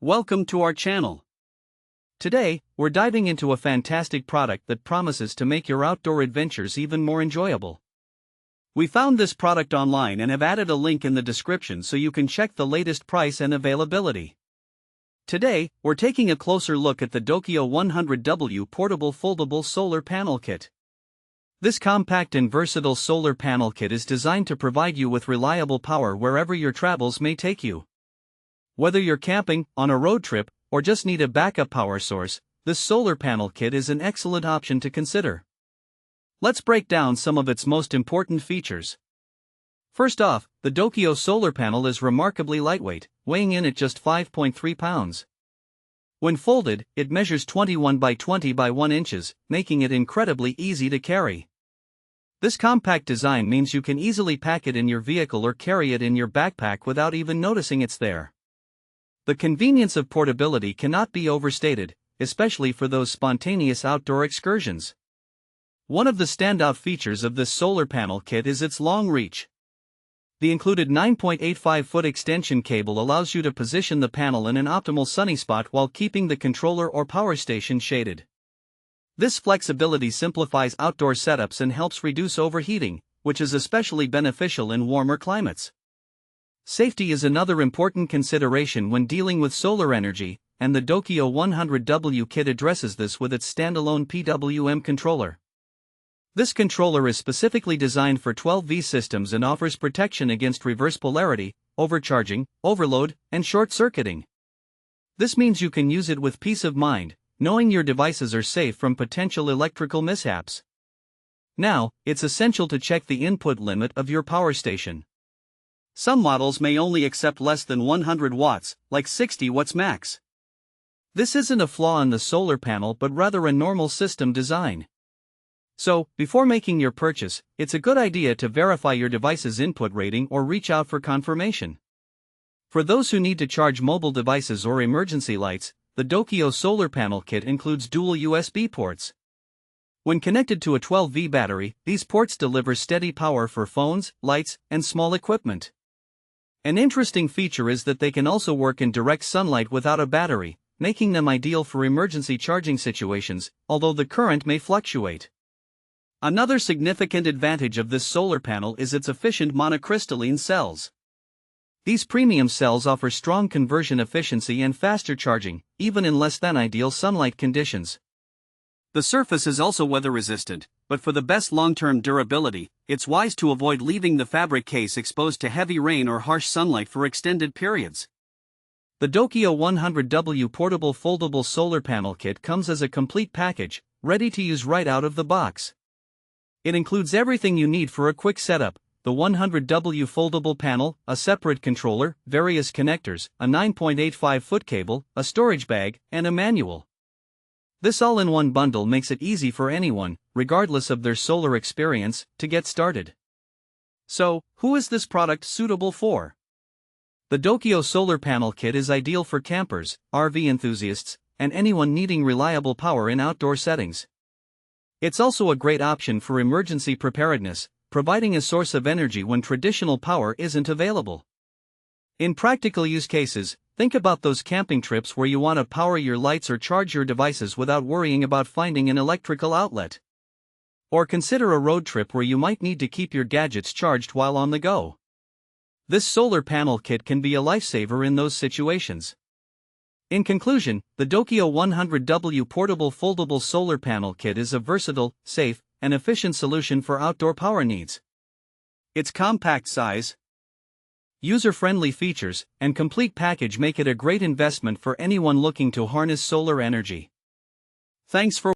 Welcome to our channel. Today, we're diving into a fantastic product that promises to make your outdoor adventures even more enjoyable. We found this product online and have added a link in the description so you can check the latest price and availability. Today, we're taking a closer look at the DOKIO 100W Portable Foldable Solar Panel Kit. This compact and versatile solar panel kit is designed to provide you with reliable power wherever your travels may take you. Whether you're camping, on a road trip, or just need a backup power source, this solar panel kit is an excellent option to consider. Let's break down some of its most important features. First off, the DOKIO solar panel is remarkably lightweight, weighing in at just 5.3 pounds. When folded, it measures 21 by 20 by 1 inches, making it incredibly easy to carry. This compact design means you can easily pack it in your vehicle or carry it in your backpack without even noticing it's there. The convenience of portability cannot be overstated, especially for those spontaneous outdoor excursions. One of the standout features of this solar panel kit is its long reach. The included 9.85-foot extension cable allows you to position the panel in an optimal sunny spot while keeping the controller or power station shaded. This flexibility simplifies outdoor setups and helps reduce overheating, which is especially beneficial in warmer climates. Safety is another important consideration when dealing with solar energy, and the DOKIO 100W kit addresses this with its standalone PWM controller. This controller is specifically designed for 12V systems and offers protection against reverse polarity, overcharging, overload, and short-circuiting. This means you can use it with peace of mind, knowing your devices are safe from potential electrical mishaps. Now, it's essential to check the input limit of your power station. Some models may only accept less than 100 watts, like 60 watts max. This isn't a flaw in the solar panel but rather a normal system design. So, before making your purchase, it's a good idea to verify your device's input rating or reach out for confirmation. For those who need to charge mobile devices or emergency lights, the DOKIO solar panel kit includes dual USB ports. When connected to a 12V battery, these ports deliver steady power for phones, lights, and small equipment. An interesting feature is that they can also work in direct sunlight without a battery, making them ideal for emergency charging situations, although the current may fluctuate. Another significant advantage of this solar panel is its efficient monocrystalline cells. These premium cells offer strong conversion efficiency and faster charging, even in less than ideal sunlight conditions. The surface is also weather resistant, but for the best long-term durability, it's wise to avoid leaving the fabric case exposed to heavy rain or harsh sunlight for extended periods. The DOKIO 100W Portable Foldable Solar Panel Kit comes as a complete package, ready to use right out of the box. It includes everything you need for a quick setup: the 100W foldable panel, a separate controller, various connectors, a 9.85-foot cable, a storage bag, and a manual. This all-in-one bundle makes it easy for anyone, regardless of their solar experience, to get started. So, who is this product suitable for? The DOKIO Solar Panel Kit is ideal for campers, RV enthusiasts, and anyone needing reliable power in outdoor settings. It's also a great option for emergency preparedness, providing a source of energy when traditional power isn't available. In practical use cases, think about those camping trips where you want to power your lights or charge your devices without worrying about finding an electrical outlet. Or consider a road trip where you might need to keep your gadgets charged while on the go. This solar panel kit can be a lifesaver in those situations. In conclusion, the DOKIO 100W Portable Foldable Solar Panel Kit is a versatile, safe, and efficient solution for outdoor power needs. Its compact size, user-friendly features, and complete package make it a great investment for anyone looking to harness solar energy. Thanks for